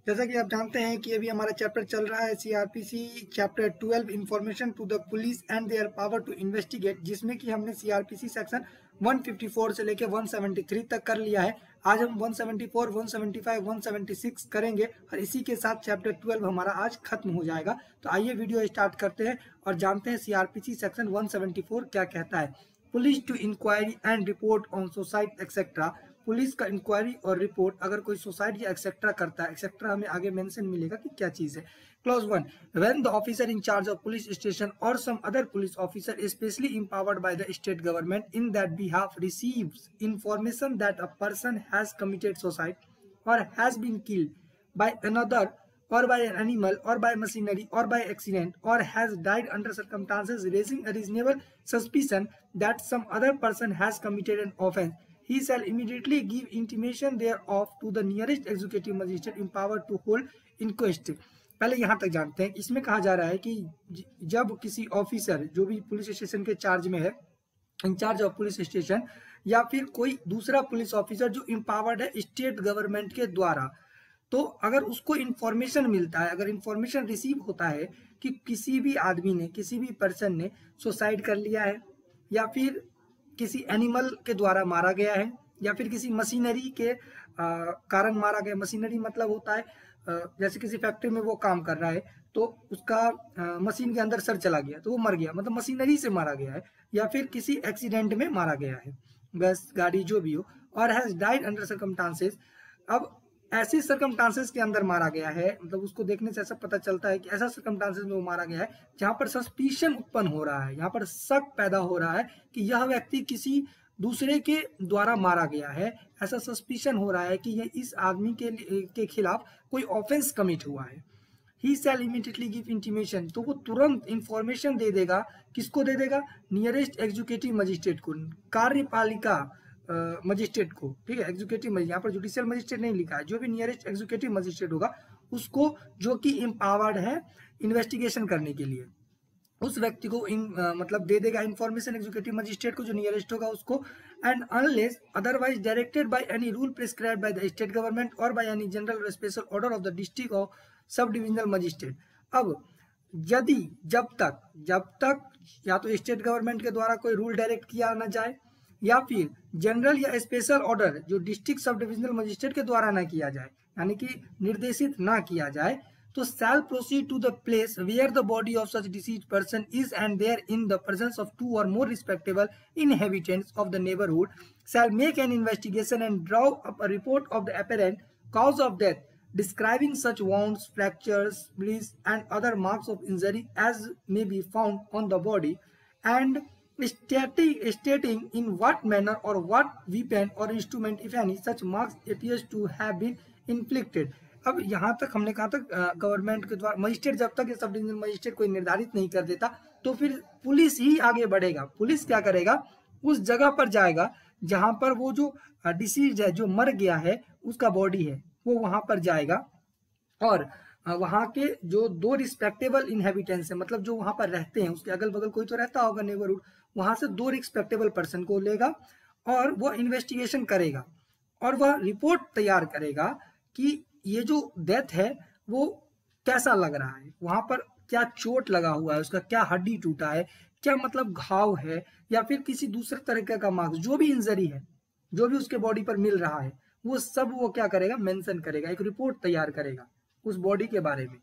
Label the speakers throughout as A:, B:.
A: जैसा कि आप जानते हैं कि अभी हमारा चैप्टर चल रहा है CrPC chapter 12 information to the police and their power to investigate, जिसमें कि हमने सीआरपीसी सेक्शन 154 से लेकर 173 तक कर लिया है। आज हम 174, 175, 176 करेंगे और इसी के साथ चैप्टर 12 हमारा आज खत्म हो जाएगा। तो आइए वीडियो स्टार्ट करते हैं और जानते हैं सीआरपीसी सेक्शन 174 क्या कहता है। Police to inquiry and report on society etcetera. Police का इंक्वायरी और रिपोर्ट अगर कोई सोसाइटी या एक्सेट्रा करता है, एक्सेट्रा हमें आगे मेंशन मिलेगा कि क्या चीज है। Clause 1, when the officer in charge of police station or some other police officer specially empowered by the state government in that behalf receives information that a person has committed suicide or has been killed by another or by an animal or by machinery or by accident or has died under circumstances raising a reasonable suspicion that some other person has committed an offense, he shall immediately give intimation thereof to the nearest executive magistrate empowered to hold inquest। पहले यहाँ तक जानते हैं। इसमें कहा जा रहा है कि जब किसी ऑफिसर जो भी पुलिस स्टेशन के चार्ज में है, इंचार्ज ऑफ पुलिस स्टेशन, या फिर कोई दूसरा पुलिस ऑफिसर जो एम्पावर्ड है स्टेट गवर्नमेंट के द्वारा, तो अगर उसको इंफॉर्मेशन मिलता है, अगर इंफॉर्मेशन रिसीव होता है कि किसी भी आदमी ने, किसी भी पर्सन ने सुसाइड कर लिया है, या फिर किसी एनिमल के द्वारा मारा गया है, या फिर किसी मशीनरी के कारण मारा गया। मशीनरी मतलब होता है जैसे किसी फैक्ट्री में वो काम कर रहा है तो उसका मशीन के अंदर सर चला गया तो वो मर गया, मतलब मशीनरी से मारा गया है, या फिर किसी एक्सीडेंट में मारा गया है, बस गाड़ी जो भी हो, और हैज डाइड अंडर सर्कमस्टांसेस। अब ऐसे सर्कमस्टांसेस के अंदर मारा गया है, मतलब उसको देखने से ऐसा पता चलता है कि ऐसा सर्कमस्टांसेस में वो मारा गया है जहां पर सस्पिशन उत्पन्न हो रहा है, यहाँ पर शक पैदा हो रहा है कि यह व्यक्ति किसी दूसरे के द्वारा मारा गया है। ऐसा सस्पिशन हो रहा है कि ये इस आदमी के खिलाफ कोई ऑफेंस कमिट हुआ है। ही शैल इमीडिएटली गिव इंटीमेशन, तो वो तुरंत इंफॉर्मेशन दे देगा। किसको दे देगा? नियरेस्ट एग्जीक्यूटिव मजिस्ट्रेट को, कार्यपालिका मजिस्ट्रेट को, ठीक है। एग्जीक्यूटिव मजिस्ट्रेट, यहाँ पर जुडिशियल मजिस्ट्रेट नहीं लिखा है, जो भी नियरेस्ट एग्जीक्यूटिव मजिस्ट्रेट होगा उसको, जो कि एम्पावर्ड है इन्वेस्टिगेशन करने के लिए, उस व्यक्ति को मतलब दे देगा इंफॉर्मेशन एग्जीक्यूटिव मजिस्ट्रेट को जो नियरेस्ट होगा उसको। And unless otherwise directed by any rule prescribed bye the state government और बाय एनी जनरल और special order of the district और सब डिविजनल मजिस्ट्रेट। अब यदि जब तक या तो स्टेट गवर्नमेंट के द्वारा कोई रूल डायरेक्ट किया ना जाए, या फिर जनरल या स्पेशल ऑर्डर जो डिस्ट्रिक्ट सब डिविजनल मजिस्ट्रेट के द्वारा ना किया जाए, यानी कि निर्देशित ना किया जाए, तो shall proceed to the place where the body of such deceased person is and there in the presence of two or more respectable inhabitants of the neighborhood shall make an investigation and draw up a report of the apparent cause of death, describing such wounds, fractures, bleeds and other marks of injury as may be found on the body, and stating in what manner or what weapon or instrument, if any, such marks appears to have been inflicted। अब यहाँ तक हमने कहा तक government के द्वारा, magistrate जब तक ये सब डिविजनल मजिस्ट्रेट कोई निर्धारित नहीं कर देता तो फिर पुलिस ही आगे बढ़ेगा। पुलिस क्या करेगा? उस जगह पर जाएगा जहां पर वो जो डिसीज है, जो मर गया है, उसका बॉडी है, वो वहां पर जाएगा और वहां के जो दो रिस्पेक्टेबल इनहेबिटेंट्स है, मतलब जो वहां पर रहते हैं, उसके अगल बगल कोई तो रहता होगा नेबरहुड, वहां से दो रिस्पेक्टेबल पर्सन को लेगा और वो इन्वेस्टिगेशन करेगा और वह रिपोर्ट तैयार करेगा कि ये जो डेथ है वो कैसा लग रहा है, वहां पर क्या चोट लगा हुआ है, उसका क्या हड्डी टूटा है, क्या मतलब घाव है, या फिर किसी दूसरे तरीके का मार्क्स, जो भी इंजरी है, जो भी उसके बॉडी पर मिल रहा है, वो सब वो क्या करेगा? मेंशन करेगा, एक रिपोर्ट तैयार करेगा उस बॉडी के बारे में,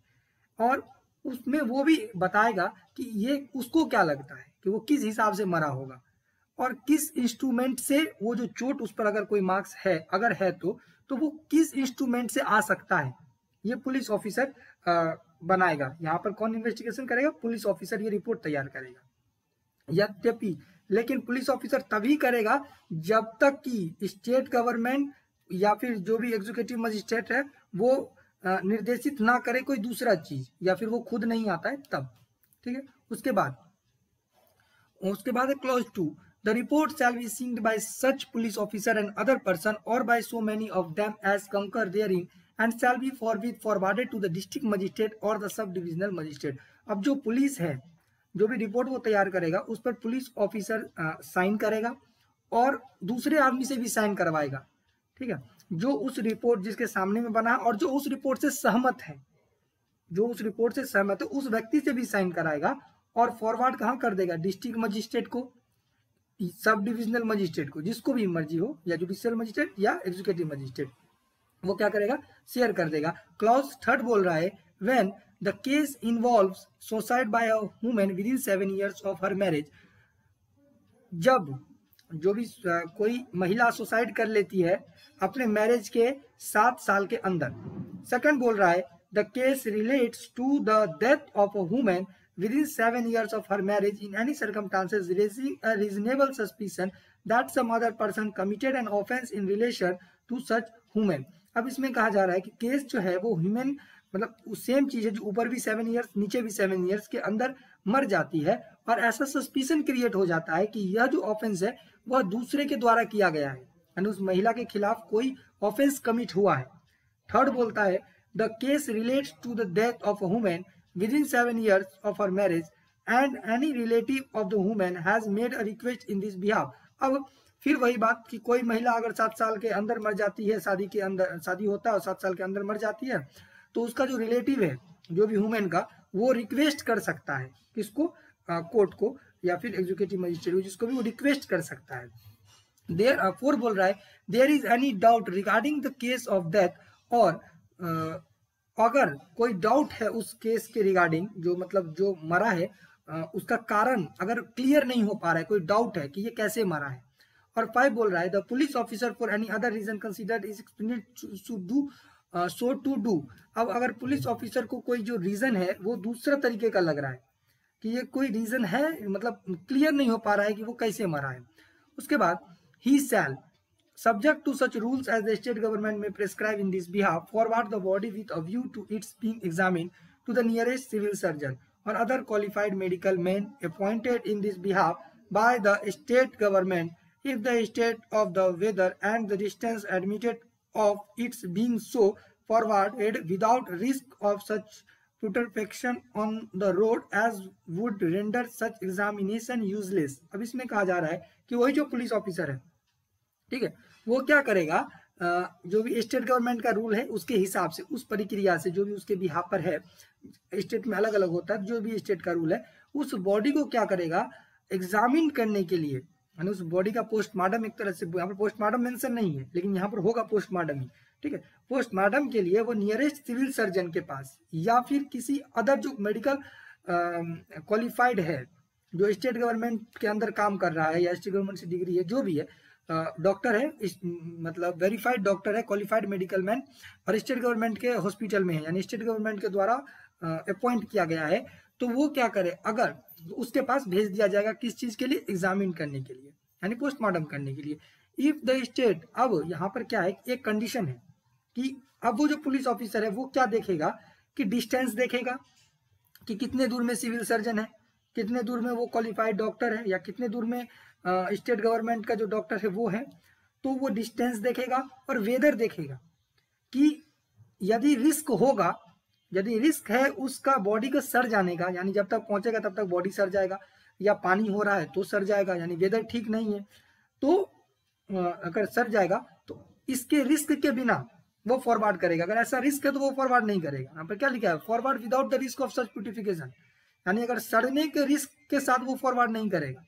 A: और उसमें वो भी बताएगा कि ये उसको क्या लगता है कि वो किस हिसाब से मरा होगा और किस इंस्ट्रूमेंट से वो जो चोट उस पर अगर कोई मार्क्स है, अगर है तो वो किस इंस्ट्रूमेंट से आ सकता है, ये पुलिस ऑफिसर बनाएगा। यहाँ पर कौन इन्वेस्टिगेशन करेगा? पुलिस ऑफिसर ये रिपोर्ट तैयार करेगा। यद्यपि लेकिन पुलिस ऑफिसर तभी करेगा जब तक कि स्टेट गवर्नमेंट या फिर जो भी एग्जीक्यूटिव मजिस्ट्रेट है वो निर्देशित ना करे कोई दूसरा चीज, या फिर वो खुद नहीं आता है तब, ठीक है। उसके बाद है clause 2, the report shall be signed by such police officer and other person or by so many of them as concur therein and shall be forwarded to the district magistrate or the sub divisional magistrate। अब जो police है, जो भी report वो तैयार करेगा उस पर पुलिस ऑफिसर साइन करेगा और दूसरे आदमी से भी साइन करवाएगा, ठीक है। जो उस रिपोर्ट जिसके सामने में बना और जो उस रिपोर्ट से सहमत है, जो उस रिपोर्ट से सहमत है उस व्यक्ति से भी साइन कराएगा और फॉरवर्ड कहाँ कर देगा, डिस्ट्रिक्ट मजिस्ट्रेट को, सब डिविजनल मजिस्ट्रेट को, जिसको भी मर्जी हो, या जुडिशियल मजिस्ट्रेट या एग्जीक्यूटिव मजिस्ट्रेट, वो क्या करेगा, शेयर कर देगा। क्लॉज 3 बोल रहा है when the case involves suicide bye a woman within 7 years of her marriage, जब जो भी कोई महिला सुसाइड कर लेती है अपने मैरिज के 7 साल के अंदर। सेकंड बोल रहा है the case relates to the death of a woman within 7 years of her marriage in any circumstances raising a reasonable suspicion that some other person committed an offense in relation to such woman। अब इसमें कहा जा रहा है कि case जो है वो ह्यूमन मतलब सेम चीज है, जो ऊपर भी 7 years नीचे भी 7 years के अंदर मर जाती है और ऐसा सस्पिशन क्रिएट हो जाता है कि यह जो ऑफेंस है वह दूसरे के द्वारा किया गया है, यानी उस महिला के खिलाफ कोई ऑफेंस कमिट हुआ है। थर्ड बोलता है the case relates to the death of a woman within 7 years of her marriage and any relative of the woman has made a request in this behalf। अब फिर वही बात कि कोई महिला अगर 7 साल के अंदर मर जाती है, शादी के अंदर शादी होता है और 7 साल के अंदर मर जाती है, तो उसका जो रिलेटिव है जो भी वुमेन का, वो रिक्वेस्ट कर सकता है किसको, कोर्ट को या फिर एग्जीक्यूटिव मजिस्ट्रेट को, जिसको भी वो रिक्वेस्ट कर सकता है। देयर 4 बोल रहा है there is any doubt regarding the case of death, और अगर कोई डाउट है उस केस के रिगार्डिंग, जो मतलब जो मरा है उसका कारण अगर क्लियर नहीं हो पा रहा है, कोई डाउट है कि ये कैसे मरा है। और 5 बोल रहा है the police officer for any other reason considered is explained so to do. अब अगर पुलिस ऑफिसर को कोई जो रीजन है वो दूसरा तरीके का लग रहा है कि ये कोई रीजन है, मतलब क्लियर नहीं हो पा रहा है कि वो कैसे मरा है। उसके बाद ही शैल subject to such rules as the state government may prescribe in this behalf forward the body with a view to its being examined to the nearest civil surgeon or other qualified medical men appointed in this behalf by the state government if the state of the weather and the distance admitted of its being so forwarded without risk of such putrefaction on the road as would render such examination useless। अब इसमें कहा जा रहा है कि वही जो police officer है, ठीक है, वो क्या करेगा, जो भी स्टेट गवर्नमेंट का रूल है उसके हिसाब से, उस प्रक्रिया से जो भी उसके बिहाफ पर है, स्टेट में अलग अलग होता है, जो भी स्टेट का रूल है उस बॉडी को क्या करेगा, एग्जामिन करने के लिए, यानी उस बॉडी का पोस्टमार्टम, एक तरह से यहाँ पर पोस्टमार्टम मेंशन नहीं है लेकिन यहाँ पर होगा पोस्टमार्टम ही, ठीक है, पोस्टमार्टम के लिए वो नियरेस्ट सिविल सर्जन के पास या फिर किसी अदर जो मेडिकल क्वालिफाइड है, जो स्टेट गवर्नमेंट के अंदर काम कर रहा है या स्टेट गवर्नमेंट से डिग्री है, जो भी है, डॉक्टर है, मतलब वेरीफाइड डॉक्टर है, क्वालिफाइड मेडिकल मैन, और स्टेट गवर्नमेंट के हॉस्पिटल में है, यानी स्टेट गवर्नमेंट के द्वारा अपॉइंट किया गया है, तो वो क्या करे, अगर उसके पास भेज दिया जाएगा किस चीज के लिए, एग्जामिन करने के लिए, यानी पोस्टमार्टम करने के लिए। इफ द स्टेट, अब यहाँ पर क्या है, एक कंडीशन है कि अब वो जो पुलिस ऑफिसर है वो क्या देखेगा कि डिस्टेंस देखेगा कि कितने दूर में सिविल सर्जन है, कितने दूर में वो क्वालिफाइड डॉक्टर है, या कितने दूर में स्टेट गवर्नमेंट का जो डॉक्टर है वो है, तो वो डिस्टेंस देखेगा और वेदर देखेगा कि यदि रिस्क होगा, यदि रिस्क है उसका बॉडी का सड़ जाने का, यानी जब तक पहुंचेगा तब तक बॉडी सड़ जाएगा, या पानी हो रहा है तो सड़ जाएगा, यानी वेदर ठीक नहीं है तो अगर सड़ जाएगा तो इसके रिस्क के बिना वो फॉरवर्ड करेगा, अगर ऐसा रिस्क है तो वो फॉरवर्ड नहीं करेगा। यहाँ पर क्या लिखा है, forward without the risk of such putrefaction, यानी अगर सड़ने के रिस्क के साथ वो फॉरवर्ड नहीं करेगा,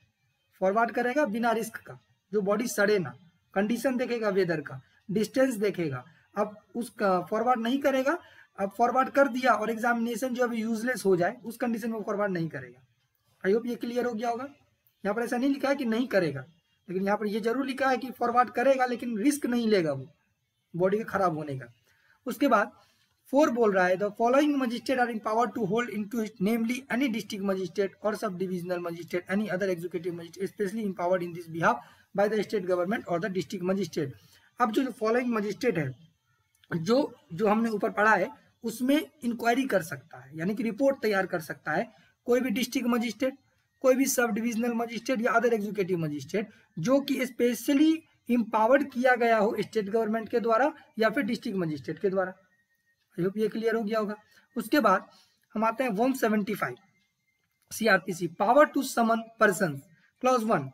A: फॉरवर्ड करेगा बिना रिस्क का, जो बॉडी सड़े ना, कंडीशन देखेगा, वेदर का, डिस्टेंस देखेगा। अब उसका फॉरवर्ड नहीं करेगा, अब फॉरवर्ड कर दिया और एग्जामिनेशन जो अभी यूजलेस हो जाए उस कंडीशन में फॉरवर्ड नहीं करेगा। आई होप ये क्लियर हो गया होगा। यहाँ पर ऐसा नहीं लिखा है कि नहीं करेगा, लेकिन यहाँ पर ये जरूर लिखा है कि फॉरवर्ड करेगा लेकिन रिस्क नहीं लेगा वो बॉडी के खराब होने का। उसके बाद 4 बोल रहा है the following magistrate are empowered to hold inquiry, namely any district magistrate or sub divisional magistrate, any other executive magistrate specially empowered in this behalf by the state government or the district magistrate. अब जो following magistrate है, जो हमने ऊपर पढ़ा है उसमें inquiry कर सकता है, यानी कि रिपोर्ट तैयार कर सकता है कोई भी डिस्ट्रिक्ट मजिस्ट्रेट, कोई भी सब डिविजनल मजिस्ट्रेट या अदर एग्जीक्यूटिव मजिस्ट्रेट जो कि स्पेशली इंपावर्ड किया गया हो स्टेट गवर्नमेंट के द्वारा या फिर डिस्ट्रिक्ट मजिस्ट्रेट के द्वारा। आई होप ये क्लियर हो गया होगा। उसके बाद हम आते हैं 175 CRPC, power to summon person. Clause 1,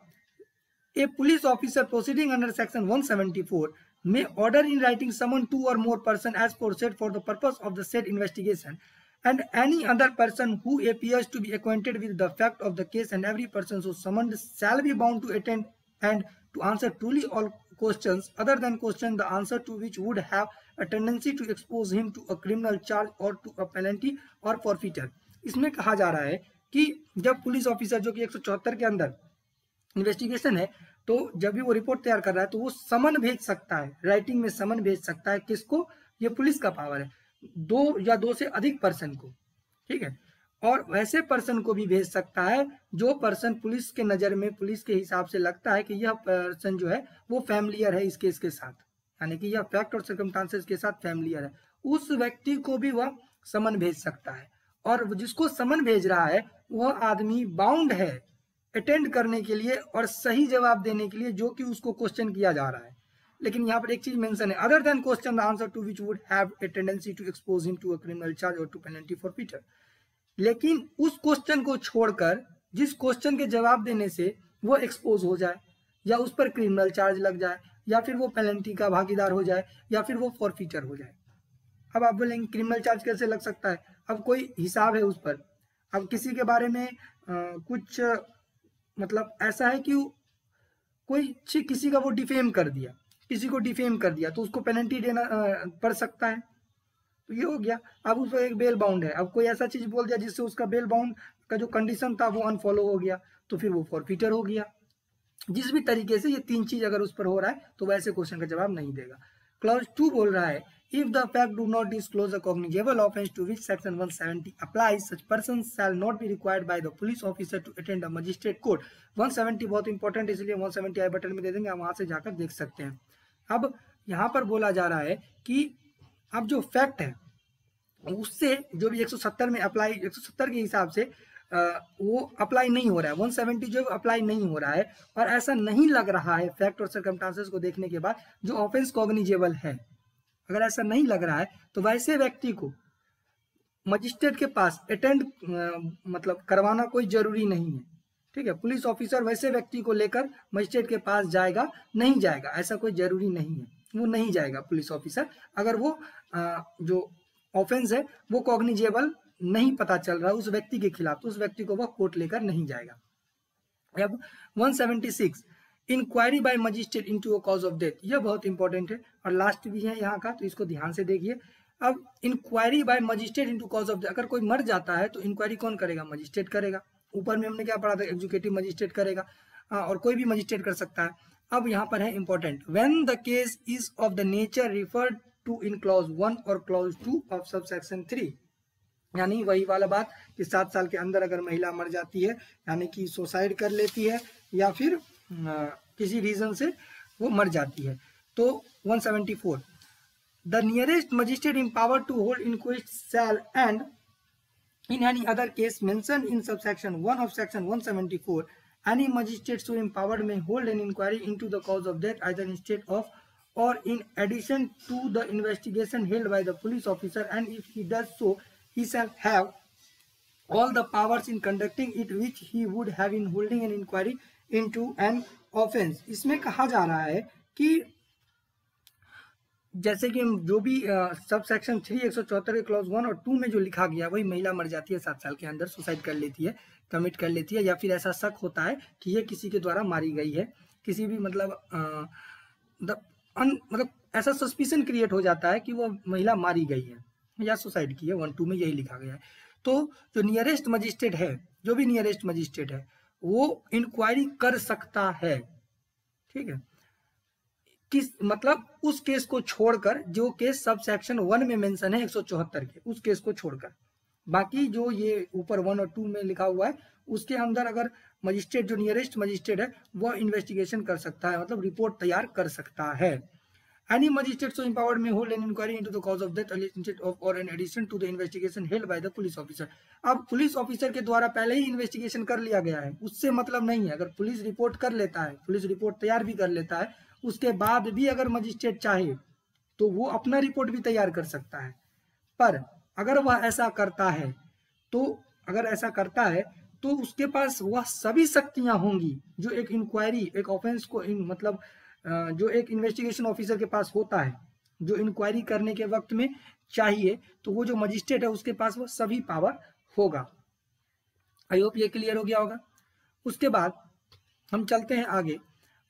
A: a police officer proceeding under section 174 may order in writing summon 2 or more person as foresaid for the purpose of the said investigation, and any other person who appears to be acquainted with the fact of the case, and every person so summoned shall be bound to attend and to answer truly all questions other than question the answer to which would have a tendency to expose him to a criminal charge or to a penalty or forfeiture। इसमें कहा जा रहा है कि जब police officer जो कि 174 के अंदर इन्वेस्टिगेशन है, तो जब भी वो रिपोर्ट तैयार कर रहा है तो वो समन भेज सकता है, राइटिंग में समन भेज सकता है। किसको? ये पुलिस का पावर है, 2 या 2 से अधिक पर्सन को, ठीक है। और वैसे पर्सन को भी भेज सकता है जो पर्सन पुलिस के नज़र में, पुलिस के हिसाब से लगता है कि यह पर्सन जो है वो फैमिलियर है इस केस के साथ, यानी कि यह फैक्ट और सर्कमस्टांसेस के साथ फैमिलियर है, उस व्यक्ति को भी वह समन भेज सकता है। और जिसको समन भेज रहा है वह आदमी बाउंड है अटेंड करने के लिए और सही जवाब देने के लिए जो कि उसको क्वेश्चन किया जा रहा है। लेकिन यहाँ पर एक चीज मेंशन है, other than question the answer to which would have a tendency to expose him to a criminal charge or to penalty forfeiture. लेकिन उस क्वेश्चन को छोड़कर जिस क्वेश्चन के जवाब देने से वो एक्सपोज हो जाए या उस पर क्रिमिनल चार्ज लग जाए या फिर वो पेनल्टी का भागीदार हो जाए या फिर वो फॉरफीटर हो जाए। अब आप बोलेंगे क्रिमिनल चार्ज कैसे लग सकता है? अब कोई हिसाब है उस पर, अब किसी के बारे में कुछ मतलब ऐसा है कि कोई किसी का वो डिफेम कर दिया, किसी को डिफेम कर दिया तो उसको पेनल्टी देना पड़ सकता है, तो ये हो गया। अब उस पर एक बेल बाउंड है, अब कोई ऐसा चीज बोल दिया जिससे उसका बेल बाउंड का जो कंडीशन था वो अनफॉलो हो गया तो फिर वो फॉरफीटर हो गया। जिस भी तरीके से ये 3 चीज अगर उस पर हो रहा है तो वैसे क्वेश्चन का जवाब नहीं देगा। क्लॉज 2 बोल रहा है, if the fact do not disclose a cognizable offense to which section 170 applies, such persons shall not be required by the police officer to attend a magistrate court। 170 बहुत इंपॉर्टेंट, इसलिए 170 आई button में दे देंगे, आप वहां से जाकर देख सकते हैं। अब यहाँ पर बोला जा रहा है कि अब जो फैक्ट है उससे जो भी 170 में अप्लाई, 170 के हिसाब से वो अप्लाई नहीं हो रहा है, 170 जो अप्लाई नहीं हो रहा है, और ऐसा नहीं लग रहा है फैक्ट और सर्कमस्टांसेस को देखने के बाद जो ऑफेंस कॉग्निजेबल है, अगर ऐसा नहीं लग रहा है तो वैसे व्यक्ति को मजिस्ट्रेट के पास अटेंड मतलब करवाना कोई जरूरी नहीं है, ठीक है। पुलिस ऑफिसर वैसे व्यक्ति को लेकर मजिस्ट्रेट के पास जाएगा नहीं जाएगा ऐसा कोई जरूरी नहीं है, वो नहीं जाएगा पुलिस ऑफिसर अगर वो जो ऑफेंस है वो कॉग्निजेबल नहीं पता चल रहा उस व्यक्ति के खिलाफ, तो उस व्यक्ति को वह कोर्ट लेकर नहीं जाएगा। अब 176 inquiry by magistrate into a cause of death, यह बहुत इंपॉर्टेंट है और लास्ट भी है यहाँ का, तो इसको ध्यान से देखिए। अब inquiry by magistrate into cause of death, अगर कोई मर जाता है तो इंक्वायरी कौन करेगा? मजिस्ट्रेट करेगा। ऊपर में हमने क्या पढ़ा था? एग्जीक्यूटिव मजिस्ट्रेट करेगा, और कोई भी मजिस्ट्रेट कर सकता है। अब यहाँ पर है important, when the case is of the nature referred to in clause 1 or clause 2 of sub section 3, यानी वही वाला बात कि 7 साल के अंदर अगर महिला मर जाती है, यानी कि सुसाइड कर लेती है या फिर किसी रीजन से वो मर जाती है, तो 174 the nearest magistrate empowered to hold inquest shall and in any other case mentioned in subsection 1 of section 174 any magistrate so empowered may hold an inquiry into the cause of death either instead of or in addition to the investigation held by the police officer, and if he does so he shall have all the powers in conducting it which he would have in holding an inquiry into an offense। इसमें कहा जा रहा है कि जैसे कि जो भी सब सेक्शन 3 174 के क्लॉज 1 और 2 में जो लिखा गया वही महिला मर जाती है 7 साल के अंदर, सुसाइड कर लेती है, कमिट कर लेती है, या फिर ऐसा शक होता है कि ये किसी के द्वारा मारी गई है, किसी भी मतलब मतलब ऐसा सस्पिशन क्रिएट हो जाता है कि वो महिला मारी गई है या सुसाइड की है, 1-2 में यही लिखा गया है। तो जो नियरेस्ट मजिस्ट्रेट है, जो भी नियरेस्ट मजिस्ट्रेट है वो इंक्वायरी कर सकता है, ठीक है। किस मतलब उस केस को छोड़कर जो केस सब सेक्शन 1 में मेंशन है 174 के, उस केस को छोड़कर बाकी जो ये ऊपर 1 और 2 में लिखा हुआ है उसके अंदर अगर मजिस्ट्रेट जो नियरेस्ट मजिस्ट्रेट है वह इन्वेस्टिगेशन कर सकता है, मतलब रिपोर्ट तैयार कर सकता है। Any magistrate so empowered may hold an inquiry into the cause of death instead of or in addition to the investigation held by the police officer। अब पुलिस ऑफिसर के द्वारा पहले ही इन्वेस्टिगेशन कर लिया गया है, उससे मतलब नहीं है। अगर पुलिस रिपोर्ट कर लेता है, पुलिस रिपोर्ट तैयार भी कर लेता है, उसके बाद भी अगर मजिस्ट्रेट चाहे तो वो अपना रिपोर्ट भी तैयार कर सकता है। पर अगर वह ऐसा करता है तो उसके पास वह सभी शक्तियां होंगी जो एक इंक्वायरी, एक ऑफेंस को मतलब जो एक इन्वेस्टिगेशन ऑफिसर के पास होता है, जो इंक्वायरी करने के वक्त में चाहिए, तो वो जो मजिस्ट्रेट है उसके पास वो सभी पावर होगा। आई होप ये क्लियर हो गया होगा। उसके बाद हम चलते हैं आगे।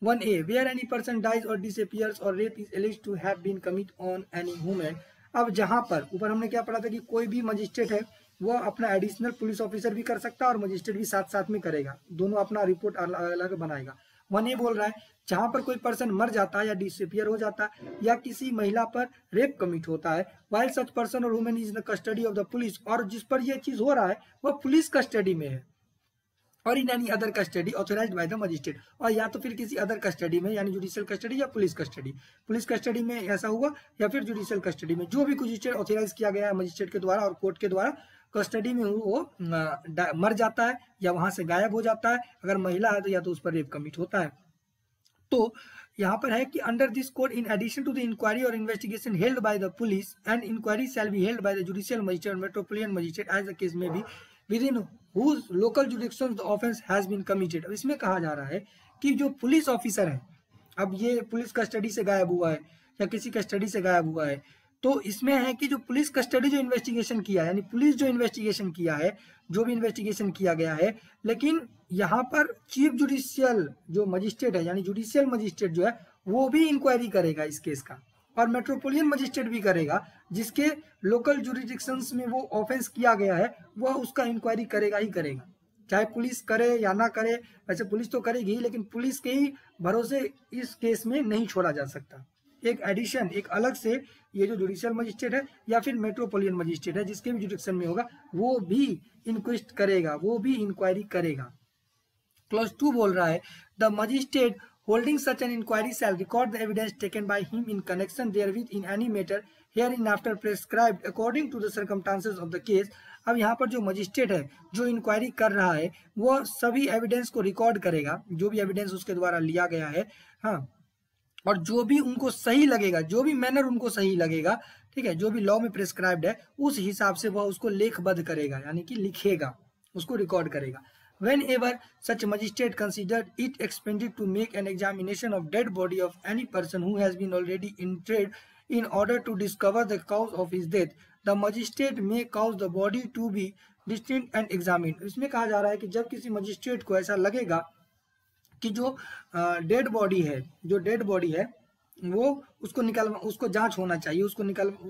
A: 1A, where any person dies or disappears or rape is alleged to have been commit on any women. अब जहां पर ऊपर हमने क्या पढ़ा था कि कोई भी मजिस्ट्रेट है वो अपना एडिशनल पुलिस ऑफिसर भी कर सकता है और मजिस्ट्रेट भी साथ साथ में करेगा, दोनों अपना रिपोर्ट अलग अलग बनाएगा। 1A बोल रहा है जहां पर कोई पर्सन मर जाता है या डिसअपियर हो जाता है या किसी महिला पर रेप कमिट होता है, वाइल सच पर्सन और women is in the custody of the police, और जिस पर यह चीज हो रहा है वह पुलिस कस्टडी में है, or in any other custody authorised by the magistrate, और या तो फिर किसी अदर कस्टडी में यानी जुडिशियल कस्टडी या पुलिस कस्टडी में ऐसा हुआ, या फिर जुडिशियल कस्टडी में जो भी कुछ ऑथोराइज किया गया है मजिस्ट्रेट के द्वारा और कोर्ट के द्वारा, कस्टडी में वो मर जाता है या वहां से गायब हो जाता है। अगर महिला है तो या तो उस पर रेप कमिट होता है। तो यहाँ पर है कि under this code in addition to the inquiry or investigation held by the police and inquiry shall be held by the judicial magistrate metropolitan magistrate as the case may be within whose local jurisdiction the offence has been committed. अब इसमें कहा जा रहा है कि जो police officer है, अब ये पुलिस कस्टडी से गायब हुआ है या किसी कस्टडी से गायब हुआ है, तो इसमें है कि जो पुलिस कस्टडी जो इन्वेस्टिगेशन किया है यानी पुलिस जो इन्वेस्टिगेशन किया है, जो भी इन्वेस्टिगेशन किया गया है, लेकिन यहाँ पर चीफ जुडिशियल जो मजिस्ट्रेट है यानी जुडिशियल मजिस्ट्रेट जो है वो भी इंक्वायरी करेगा इस केस का, और मेट्रोपोलिटन मजिस्ट्रेट भी करेगा जिसके लोकल जुरिडिक्शंस में वो ऑफेंस किया गया है, वह उसका इंक्वायरी करेगा ही करेगा, चाहे पुलिस करे या ना करे। वैसे पुलिस तो करेगी, लेकिन पुलिस के ही भरोसे इस केस में नहीं छोड़ा जा सकता। एक एडिशन, एक अलग से ये जो जुडिशियल मजिस्ट्रेट है या फिर मेट्रोपोलिटन मजिस्ट्रेट है जिसके भी जुडिक्शन में होगा वो भी इंक्वेस्ट करेगा, वो भी इंक्वायरी करेगा। क्लॉज 2 बोल रहा है the magistrate holding such an inquiry shall record the evidence taken by him in connection therewith in any matter hereinafter prescribed according to the circumstances of the case। अब यहाँ पर जो मजिस्ट्रेट है जो इंक्वायरी कर रहा है वो सभी एविडेंस को रिकॉर्ड करेगा, जो भी एविडेंस उसके द्वारा लिया गया है, हाँ, और जो भी उनको सही लगेगा, जो भी मैनर उनको सही लगेगा, ठीक है, जो भी लॉ में प्रेस्क्राइब्ड है उस हिसाब से वह उसको लेखबद्ध करेगा यानी कि लिखेगा, उसको रिकॉर्ड करेगा। Whenever such magistrate considered it expedient to make an examination of dead body of any person who has been already interred in order to discover the cause of his death, the magistrate may cause the body to be distinct and examined। इसमें कहा जा रहा है कि जब किसी magistrate को ऐसा लगेगा कि जो डेड बॉडी है, जो डेड बॉडी है वो उसको जांच होना चाहिए,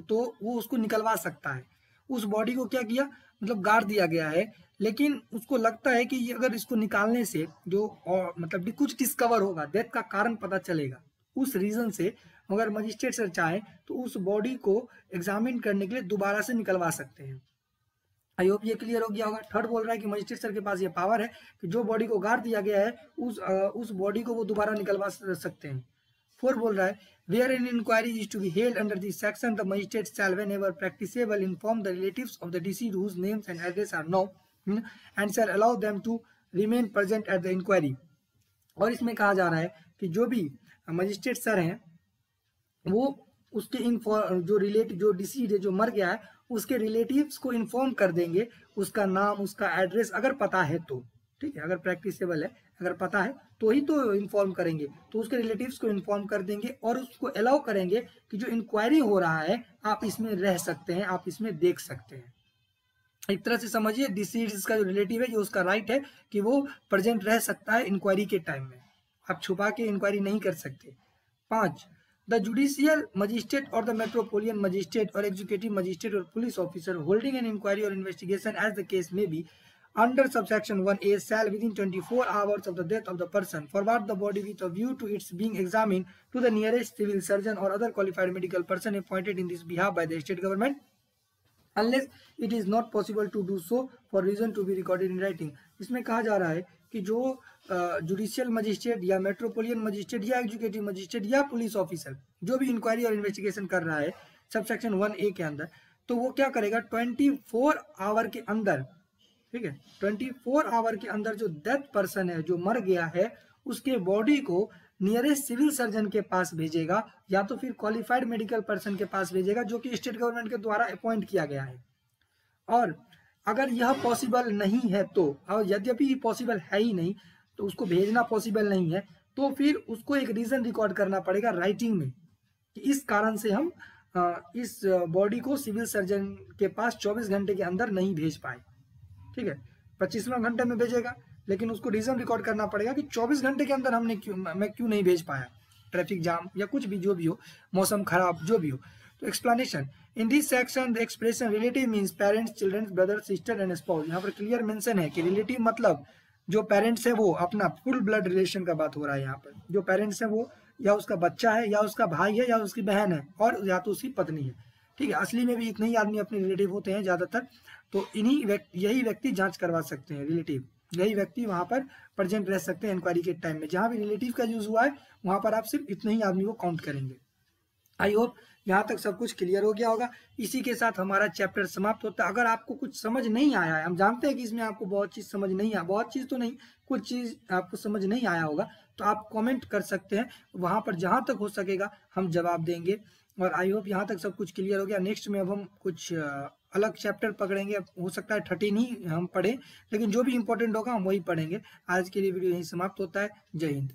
A: तो वो उसको निकलवा सकता है। उस बॉडी को क्या किया, मतलब गाड़ दिया गया है, लेकिन उसको लगता है कि अगर इसको निकालने से जो मतलब कुछ डिस्कवर होगा, डेथ का कारण पता चलेगा, उस रीजन से अगर मजिस्ट्रेट सर चाहे तो उस बॉडी को एग्जामिन करने के लिए दोबारा से निकलवा सकते हैं। आई होप ये क्लियर हो गया होगा। थर्ड बोल रहा है कि मजिस्ट्रेट सर के पास ये पावर है कि जो बॉडी को गाड़ दिया गया है उस बॉडी को वो दोबारा निकलवा सकते हैं। 4 बोल रहा है where an inquiry is to be held under this section, the magistrate shall whenever practicable inform the relatives of the deceased whose names and address are known and shall allow them to remain present at the inquiry। और इसमें कहा जा रहा है कि जो भी magistrate sir हैं वो उसके जो डिसीज है, जो मर गया है, उसके रिलेटिव्स को इन्फॉर्म कर देंगे, उसका नाम, उसका एड्रेस अगर पता है तो, ठीक है, अगर प्रैक्टिसेबल है, अगर पता है तो ही तो इन्फॉर्म करेंगे, तो उसके रिलेटिव्स को इन्फॉर्म कर देंगे और उसको अलाउ करेंगे कि जो इंक्वायरी हो रहा है आप इसमें रह सकते हैं, आप इसमें देख सकते हैं। एक तरह से समझिए डिसीज का जो रिलेटिव है, जो उसका राइट है कि वो प्रेजेंट रह सकता है इंक्वायरी के टाइम में, आप छुपा के इंक्वायरी नहीं कर सकते। 5 the judicial magistrate or the metropolitan magistrate or executive magistrate or police officer holding an inquiry or investigation as the case may be under subsection 1A shall within 24 hours of the death of the person forward the body with a view to its being examined to the nearest civil surgeon or other qualified medical person appointed in this behalf by the state government unless it is not possible to do so for reason to be recorded in writing। इसमें कहा जा रहा है कि जो judicial magistrate या metropolitan magistrate या executive magistrate या पुलिस ऑफिसर जो भी इंक्वायरी और इन्वेस्टिगेशन कर रहा है सबसेक्शन 1A के अंदर, तो वो क्या करेगा 24 आवर के अंदर, ठीक है, 24 आवर के अंदर जो डेथ पर्सन है, जो मर गया है, उसके बॉडी को नियरेस्ट सिविल सर्जन के पास भेजेगा या तो फिर क्वालिफाइड मेडिकल पर्सन के पास भेजेगा जो कि स्टेट गवर्नमेंट के द्वारा अपॉइंट किया गया है। और अगर यह पॉसिबल नहीं है तो, और यद्यपि पॉसिबल है ही नहीं तो उसको भेजना पॉसिबल नहीं है, तो फिर उसको एक रीजन रिकॉर्ड करना पड़ेगा राइटिंग में कि इस कारण से हम इस बॉडी को सिविल सर्जन के पास 24 घंटे के अंदर नहीं भेज पाए। ठीक है, 25वां घंटे में भेजेगा, लेकिन उसको रीजन रिकॉर्ड करना पड़ेगा कि 24 घंटे के अंदर मैं क्यों नहीं भेज पाया, ट्रैफिक जाम या कुछ भी जो भी हो, मौसम खराब जो भी हो। तो explanation in this section the expression relative means parents, children, brother, sister and spouse. यहाँ पर क्लियर मेंशन है कि रिलेटिव मतलब जो पेरेंट्स है वो अपना फुल ब्लड रिलेशन का बात हो रहा है। यहाँ पर जो पेरेंट्स है वो या उसका बच्चा है या उसका भाई है या उसकी बहन है और या तो उसकी पत्नी है। ठीक है, असली में भी इतने ही आदमी अपने रिलेटिव होते हैं ज्यादातर, तो यही व्यक्ति जांच करवा सकते हैं, रिलेटिव यही व्यक्ति वहां पर प्रेजेंट रह सकते हैं इंक्वायरी के टाइम में। जहां भी रिलेटिव का यूज हुआ है वहां पर आप सिर्फ इतने ही आदमी को काउंट करेंगे। आई होप यहाँ तक सब कुछ क्लियर हो गया होगा। इसी के साथ हमारा चैप्टर समाप्त होता है। अगर आपको कुछ समझ नहीं आया है, हम जानते हैं कि इसमें आपको बहुत चीज समझ नहीं आया, बहुत चीज तो नहीं, कुछ चीज आपको समझ नहीं आया होगा, तो आप कमेंट कर सकते हैं, वहां पर जहां तक हो सकेगा हम जवाब देंगे। और आई होप यहाँ तक सब कुछ क्लियर हो गया। नेक्स्ट में अब हम कुछ अलग चैप्टर पकड़ेंगे, हो सकता है 13 ही हम पढ़ें, लेकिन जो भी इंपॉर्टेंट होगा हम वही पढ़ेंगे। आज के लिए वीडियो यही समाप्त होता है। जय हिंद।